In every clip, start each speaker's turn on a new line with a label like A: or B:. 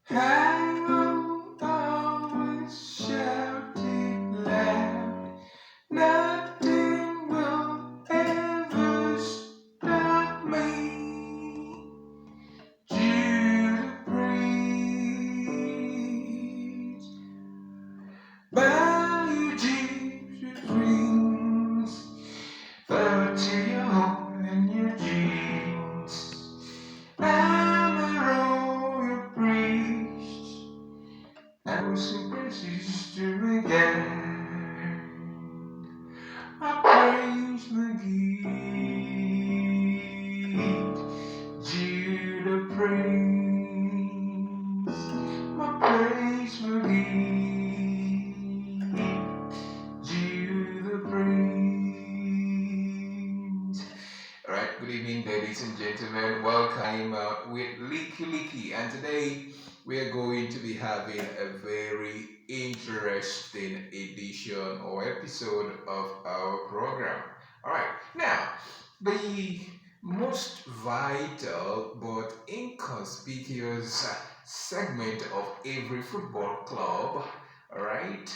A: I will always shout it loud. Nothing will ever stop me. Judah praise. Bow you Jesus rings. Flow to your home and your dreams. I'm a royal priest. I will sing praises to again. I praise my gift. Judah praise. My praise my gift. Judah praise. Alright, good evening, ladies and gentlemen. Welcome with Licky Licky, and today we are going to be having a very interesting edition or episode of our program. Alright, now the most vital but inconspicuous segment of every football club, alright,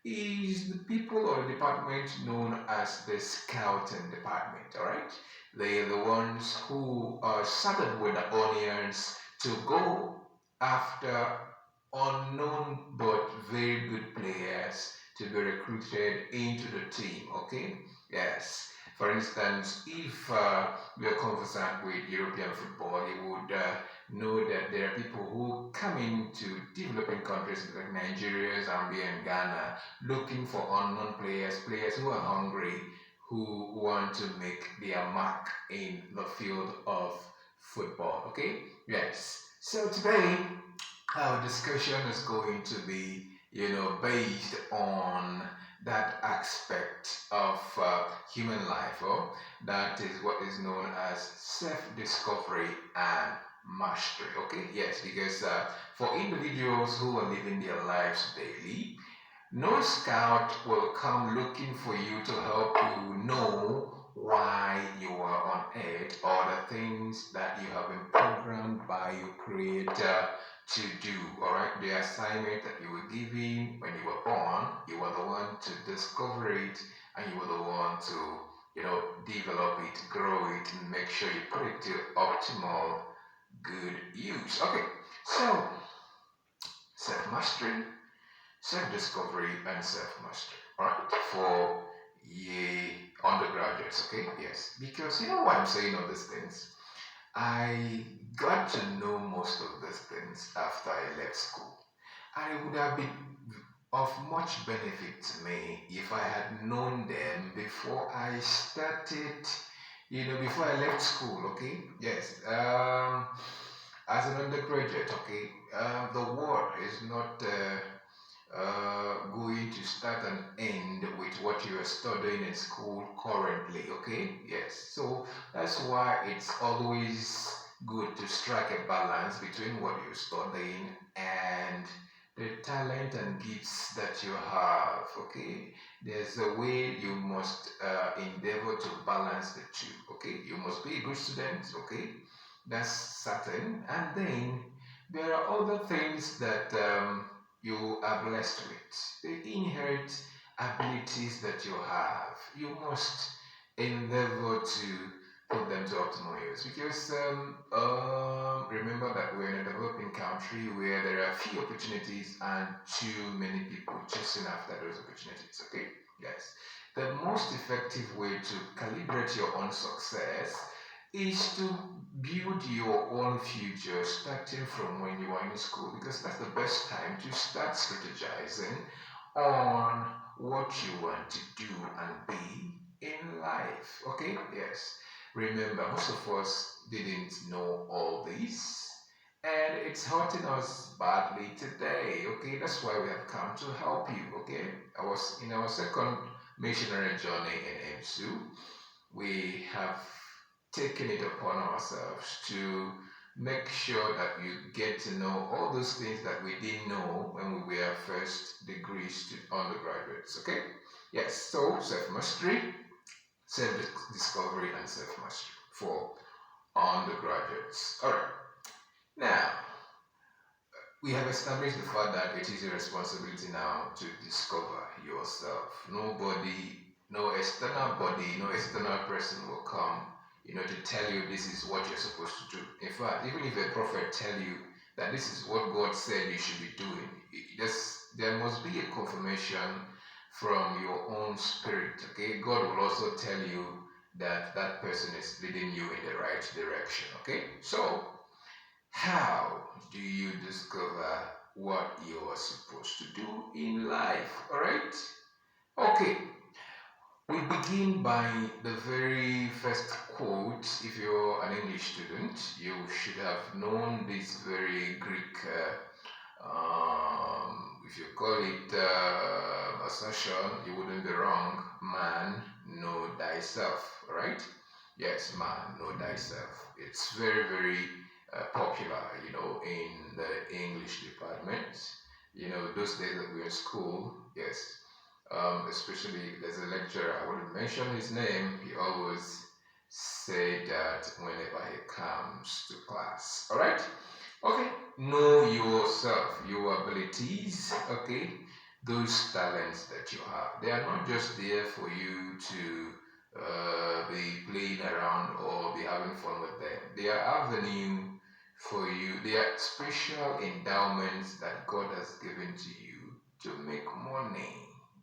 A: is the people or the department known as the scouting department, alright? They are the ones who are saddled with the onions to go after unknown but very good players to be recruited into the team, okay? Yes. For instance, if we are conversant with European football, you would know that there are people who come into developing countries like Nigeria, Zambia, and Ghana looking for unknown players, players who are hungry, who want to make their mark in the field of football. Okay? Yes. So today our discussion is going to be, based on that aspect of human life, or that is what is known as self-discovery and mastery. Okay, yes, because for individuals who are living their lives daily, no scout will come looking for you to help you know why you are on earth or the things that you have been programmed by your creator to do. Alright, the assignment that you were given when you were born, you were the one to discover it and you were the one to, develop it, grow it, and make sure you put it to optimal good use. Okay, so self mastery, self-discovery, and self-mastery. Alright, for ye undergraduates, okay? Yes, because you know why I'm saying all these things? I got to know most of these things after I left school. And it would have been of much benefit to me if I had known them before I started, before I left school, okay? Yes. As an undergraduate, okay, the world is not going to start and end with what you are studying in school currently, okay? Yes, so that's why it's always good to strike a balance between what you're studying and the talent and gifts that you have, okay? There's a way you must endeavor to balance the two, okay? You must be a good student, okay? That's certain. And then there are other things that you are blessed with, the inherent abilities that you have. You must endeavor to put them to optimal use because remember that we're in a developing country where there are few opportunities and too many people chasing after those opportunities. Okay, yes. The most effective way to calibrate your own success is to build your own future starting from when you are in school because that's the best time to start strategizing on what you want to do and be in life. Okay, yes. Remember, most of us didn't know all this, and it's hurting us badly today. Okay, that's why we have come to help you. Okay, I was in our second missionary journey in MSU. We have taken it upon ourselves to make sure that you get to know all those things that we didn't know when we were first degree undergraduates. Okay, yes. So self mastery, self discovery, and self mastery for undergraduates. All right. Now, we have established the fact that it is your responsibility now to discover yourself. Nobody, no external body, no external person will come, to tell you this is what you're supposed to do. In fact, even if a prophet tell you that this is what God said you should be doing, there must be a confirmation from your own spirit. Okay, God will also tell you that that person is leading you in the right direction. Okay, so how do you discover what you are supposed to do in life? All right? Okay, we begin by the very first quote. If you're an English student, you should have known this very Greek, if you call it assertion, you wouldn't be wrong. Man, know thyself, right? Yes, man, know thyself. It's very, very popular, in the English department. Those days that we were in school, yes. Especially there's a lecturer, I wouldn't mention his name, he always said that whenever he comes to class. All right? Okay, know yourself, your abilities, okay, those talents that you have. They are not just there for you to be playing around or be having fun with them. They are avenue for you. They are special endowments that God has given to you to make money.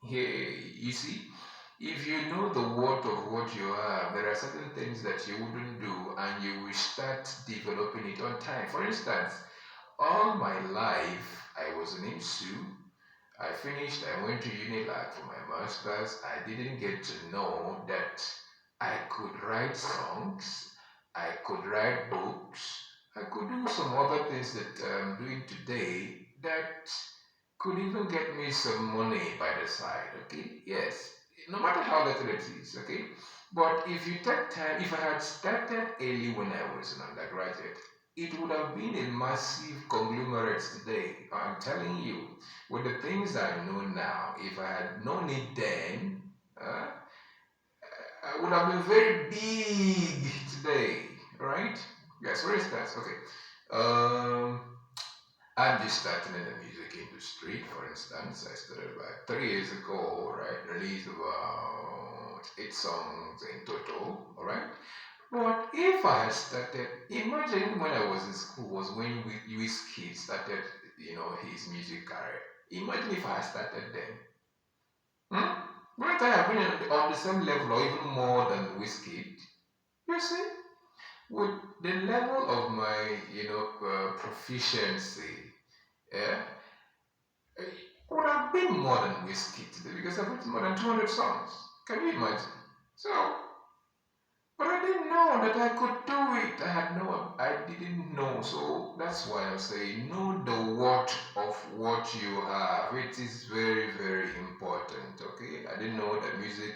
A: Hey, you see, if you know the worth of what you have, there are certain things that you wouldn't do and you will start developing it on time. For instance, all my life I was in IMSU. I finished, I went to Unilag for my master's. I didn't get to know that I could write songs, I could write books, I could do some other things that I'm doing today that could even get me some money by the side, okay? Yes, no matter how little it is, okay? But if you take time, if I had started early when I was an undergraduate, it would have been a massive conglomerate today. I'm telling you, with the things I know now, if I had known it then, I would have been very big today, right? Yes, for instance, okay. Um, I'm just starting in the music industry, for instance. I started about 3 years ago, right? Released about 8 songs in total, alright? But if I had started, imagine when I was in school, was when Wizkid started, his music career. Imagine if I had started then. Hmm? Wouldn't I have been on the same level or even more than Wizkid? You see? With the level of my, proficiency, yeah, it would have been more than Whiskey today because I've written more than 200 songs. Can you imagine? So, but I didn't know that I could do it. I didn't know. So that's why I'm saying know the worth of what you have. It is very, very important. Okay, I didn't know that music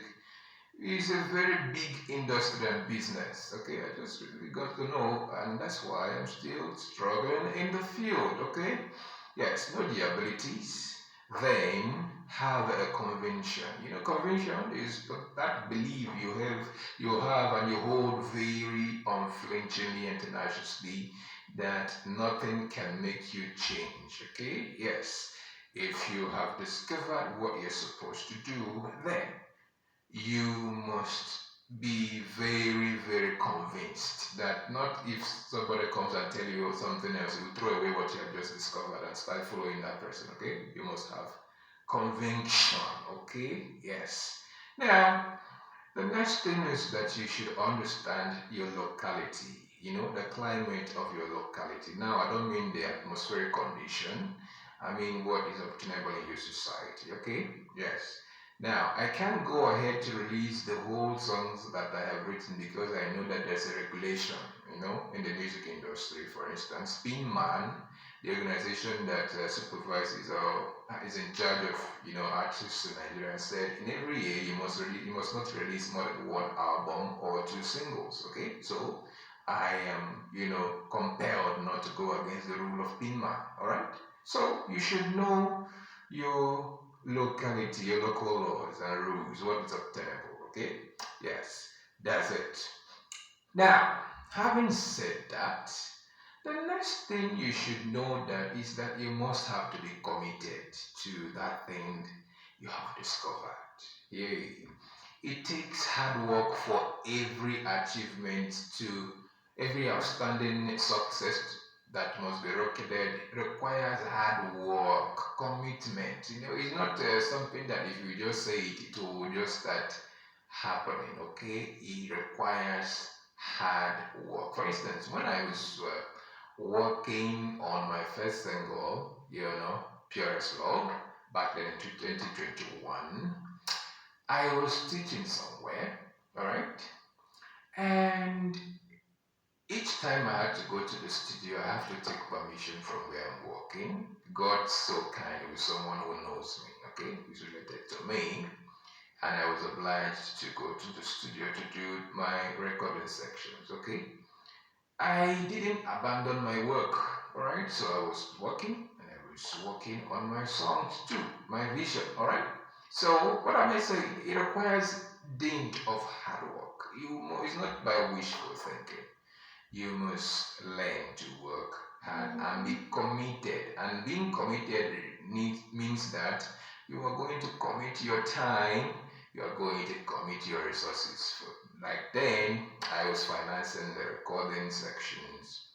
A: is a very big industry and business. Okay, I just really got to know, and that's why I'm still struggling in the field. Okay, yes, know the abilities, then have a conviction. Conviction is that belief you have, and you hold very unflinchingly and tenaciously that nothing can make you change. Okay, yes, if you have discovered what you're supposed to do, then you must be very, very convinced that not if somebody comes and tell you something else, you throw away what you have just discovered and start following that person, okay? You must have conviction, okay? Yes. Now, the next thing is that you should understand your locality, the climate of your locality. Now, I don't mean the atmospheric condition, I mean what is obtainable in your society, okay? Yes. Now, I can't go ahead to release the whole songs that I have written because I know that there's a regulation, in the music industry. For instance, Spin Man, the organization that supervises or is in charge of, artists in Nigeria, said in every year you must not release more than one album or two singles. Okay, so I am, compelled not to go against the rule of Spin Man. All right, so you should know your locality, your local laws and rules, what is obtainable, okay? Yes, that's it. Now, having said that, The next thing you should know that is that you must have to be committed to that thing you have discovered. Yeah. It takes hard work for every achievement to every outstanding success that must be recorded requires hard work, commitment. It's not something that if you just say it, it will just start happening. Okay, it requires hard work. For instance, when I was working on my first single, Purest Love, back then in 2021. I was teaching somewhere, all right? And each time I had to go to the studio, I have to take permission from where I'm working. God's so kind with someone who knows me, okay, who's related to me. And I was obliged to go to the studio to do my recording sections, okay? I didn't abandon my work, all right? So I was working and I was working on my songs too, my vision, all right? So what am I saying? It requires dint of hard work. It's not by wishful thinking. You must learn to work hard and be committed. And being committed means that you are going to commit your time, you are going to commit your resources. Like then, I was financing the recording sections.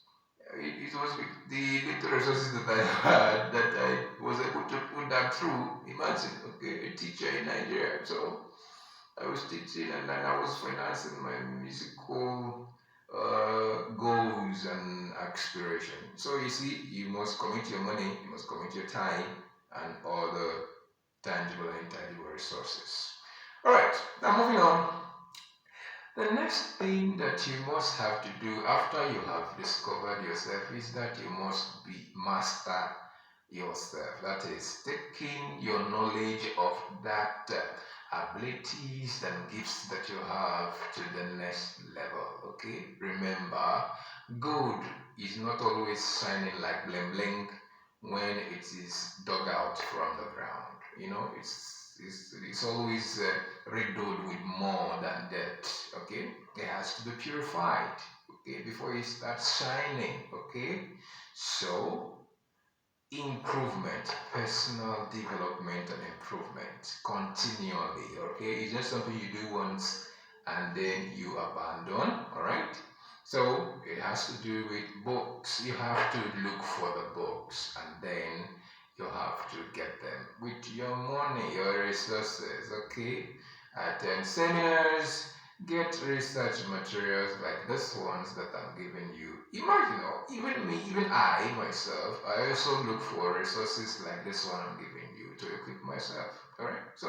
A: It was with the little resources that I had that I was able to put that through. Imagine, okay, a teacher in Nigeria. So I was teaching and then I was financing my musical goals and aspiration. So you see, you must commit your money, you must commit your time and all the tangible and intangible resources. All right, now moving on. The next thing that you must have to do after you have discovered yourself is that you must master yourself. That is taking your knowledge of that abilities and gifts that you have to the next level. Okay, remember, gold is not always shining like bling bling when it is dug out from the ground. It's always riddled with more than that. Okay, it has to be purified. Okay, before it starts shining. Okay, so improvement, personal development and improvement continually. Okay, it's not something you do once and then you abandon. All right, so it has to do with books. You have to look for the books and then you have to get them with your money, your resources. Okay, attend seminars, get research materials like this ones that I'm giving you. Imagine, even me, even I myself, I also look for resources like this one I'm giving you to equip myself. Alright? So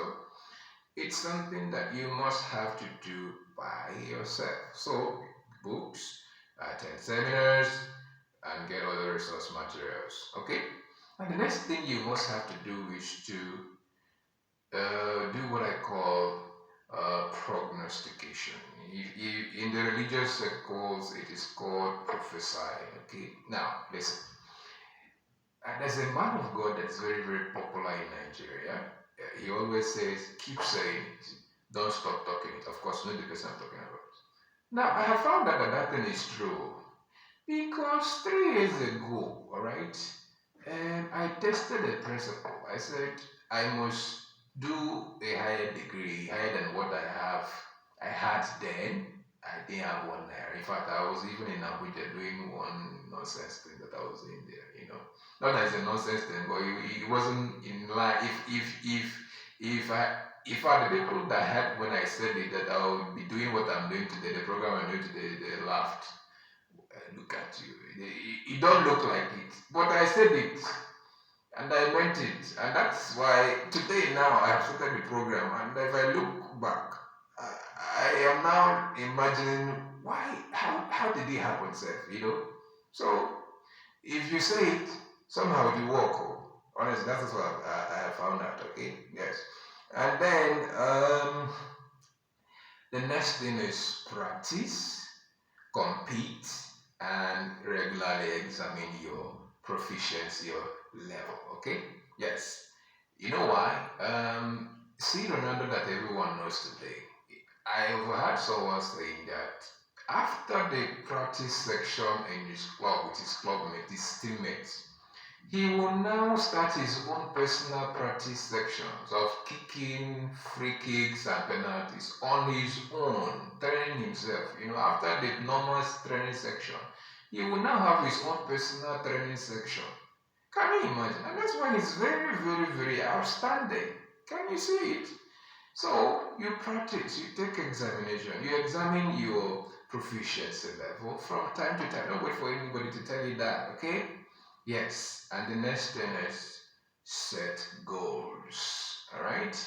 A: it's something that you must have to do by yourself. So books, attend seminars, and get other resource materials. Okay? And the next thing you must have to do is to do what I call prognostication. In the religious circles, it is called prophesying. Okay, now listen. There's a man of God that's very, very popular in Nigeria. He always says, keep saying it, don't stop talking it. Of course, not the person I'm talking about. Now, I have found out that that thing is true because 3 years ago, all right, I tested a principle. I said I must do a higher degree, higher than what I had then. I didn't have one there. In fact, I was even in Abuja doing one nonsense thing that I was in there. Not that it's a nonsense thing, but it wasn't in line. If the people that had when I said it that I would be doing what I'm doing today, the program I'm doing today, they laughed. Look at you. You don't look like it. But I said it. And I meant it. And that's why today now I have started the program. And if I look back, I am now imagining how did it happen, Seth? So if you say it, somehow it will work. Honestly, that's what I have found out, okay? Yes. And then the next thing is practice, compete, and regularly examine your proficiency or level. Okay? Yes. You know why? See Ronaldo that everyone knows today. I overheard someone saying that After the practice section in his club with his clubmates, his teammates, he will now start his own personal practice sections of kicking, free kicks, and penalties on his own, training himself. After the normal training section, he will now have his own personal training section. Can you imagine? And that's why he's very, very, very outstanding. Can you see it? So you practice, you take examination, you examine your proficiency level from time to time. Don't wait for anybody to tell you that, okay? Yes, and the next thing is set goals. Alright?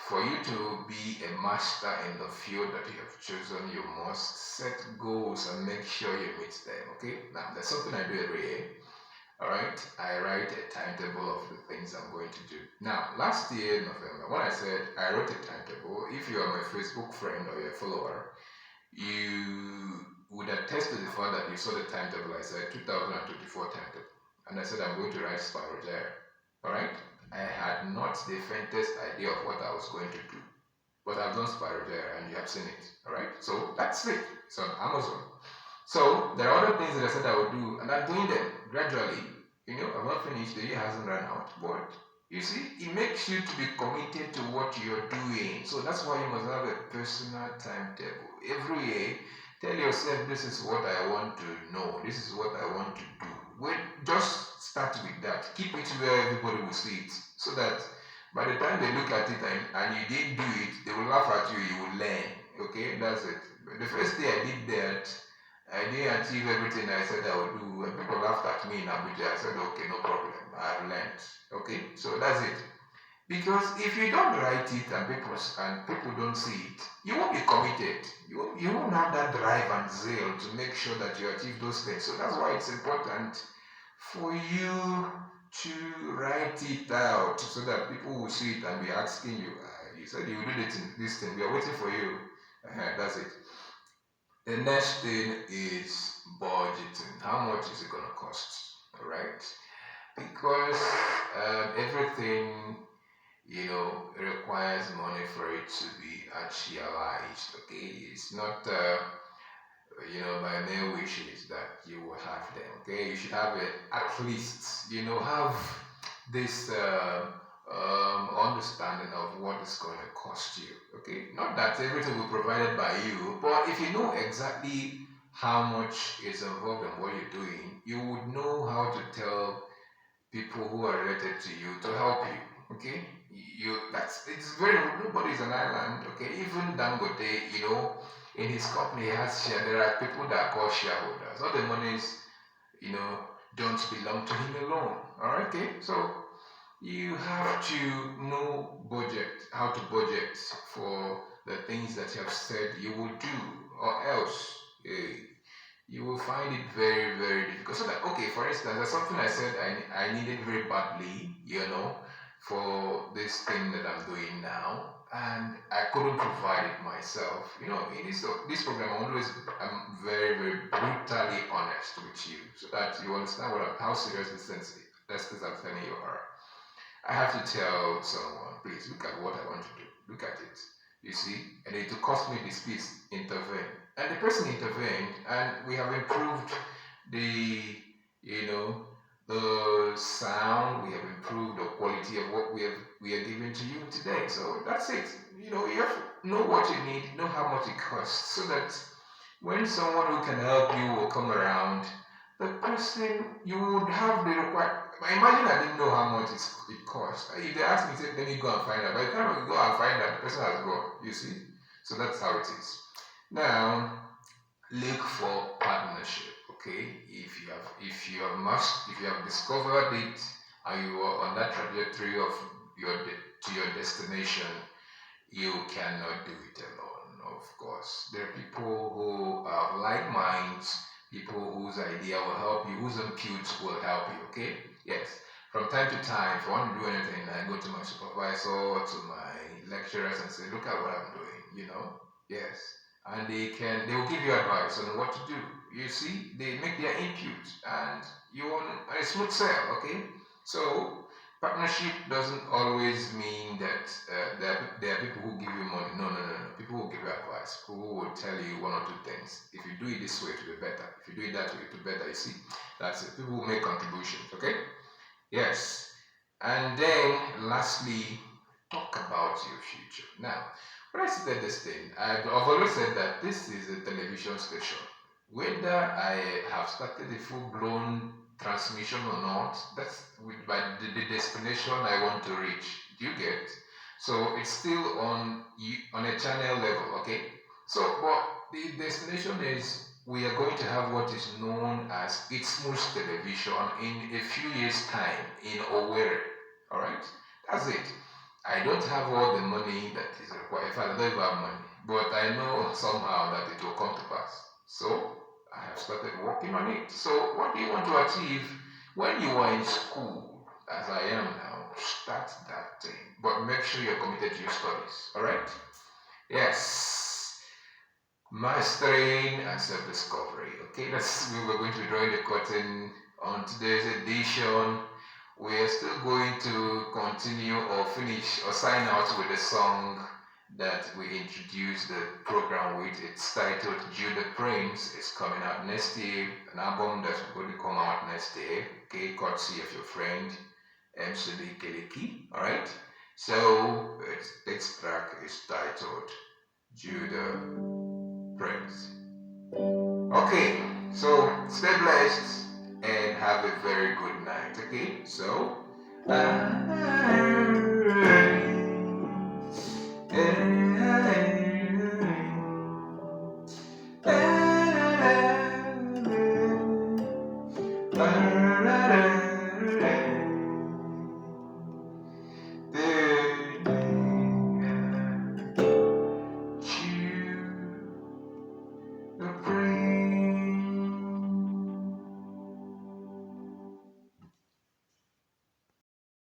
A: For you to be a master in the field that you have chosen, you must set goals and make sure you meet them. Okay? Now, there's something I do every year. Alright? I write a timetable of the things I'm going to do. Now, last year, November, when I said I wrote a timetable, if you are my Facebook friend or your follower, you would attest to the fact that you saw the timetable. I said 2024 timetable. And I said I'm going to write Spiral there. Alright? I had not the faintest idea of what I was going to do. But I've done Spiral there and you have seen it. Alright? So that's it. It's on Amazon. So there are other things that I said I would do, and I'm doing them gradually. I've not finished, the year hasn't run out. But you see, it makes you to be committed to what you're doing. So that's why you must have a personal timetable. Every year, tell yourself, this is what I want to know, this is what I want to do. Just start with that. Keep it where everybody will see it. So that by the time they look at it and you didn't do it, they will laugh at you, you will learn. Okay, that's it. The first day I did that, I didn't achieve everything I said I would do. And people laughed at me in Abuja. I said, okay, no problem. I've learned. Okay, so that's it. Because if you don't write it and people don't see it, you won't be committed. You won't have that drive and zeal to make sure that you achieve those things. So that's why it's important for you to write it out so that people will see it and be asking you, you said you will do this thing. We are waiting for you. That's it. The next thing is budgeting. How much is it going to cost? All right? Because everything, requires money for it to be actualized. Okay? It's not, by mere wishes that you will have them. Okay? You should have it at least, have this understanding of what it's going to cost you. Okay, not that everything will be provided by you, but if you know exactly how much is involved in what you're doing, you would know how to tell people who are related to you to help you. Okay, it's very nobody's an island. Okay, even Dangote, in his company he has share. There are people that are called shareholders. All the monies, don't belong to him alone. All right, okay, so you have to know how to budget for the things that you have said you will do, or else you will find it very, very difficult. So that, okay, for instance, there's something I said I needed very badly, for this thing that I'm doing now, and I couldn't provide it myself. In this program, I'm very, very brutally honest with you, so that you understand how serious this thing I'm telling you are. I have to tell someone, please look at what I want to do. Look at it. You see? And it will cost me this piece, intervene. And the person intervened, and we have improved the, the sound, we have improved the quality of what we are giving to you today. So that's it. You have to know what you need, know how much it costs, so that when someone who can help you will come around, the person you would have the required. Imagine I didn't know how much it cost. If they ask me, say, let me go and find out. By the time we go and find out, the person has gone. You see? So that's how it is. Now, look for partnership. Okay? If you have discovered it and you are on that trajectory of to your destination, you cannot do it alone. Of course, there are people who have like minds, people whose idea will help you, whose input will help you. Okay? Yes. From time to time, if I want to do anything, I go to my supervisor or to my lecturers and say, look at what I'm doing, Yes. And they will give you advice on what to do. You see, they make their input and you want a smooth sail, okay? So Partnership doesn't always mean that there are people who give you money. No, no, no, no. People will give you advice. People will tell you one or two things. If you do it this way, it will be better. If you do it that way, it will be better. You see, that's it. People will make contributions. Okay. Yes. And then lastly, talk about your future. Now, when I said this thing, I've always said that this is a television station. Whether I have started a full-blown transmission or not, that's with by the destination I want to reach. Do you get? So it's still on a channel level, okay? So, but the destination is we are going to have what is known as Isthmus Television in a few years' time in Owerri. All right, that's it. I don't have all the money that is required. In fact, I don't even have money, but I know somehow that it will come to pass. So I have started working on it. So what do you want to achieve when you are in school, as I am now? Start that thing, but make sure you're committed to your studies. All right? Yes. Mastering and self-discovery. Okay, we were going to be drawing the curtain on today's edition. We are still going to continue or finish or sign out with the song that we introduced the program with. It's titled Judah Prince. It's coming out next year, an album that's going to come out next year, okay, courtesy of your friend MC Licky Licky. Alright? So its track is titled Judah Prince. Okay, so stay blessed and have a very good night. Okay, so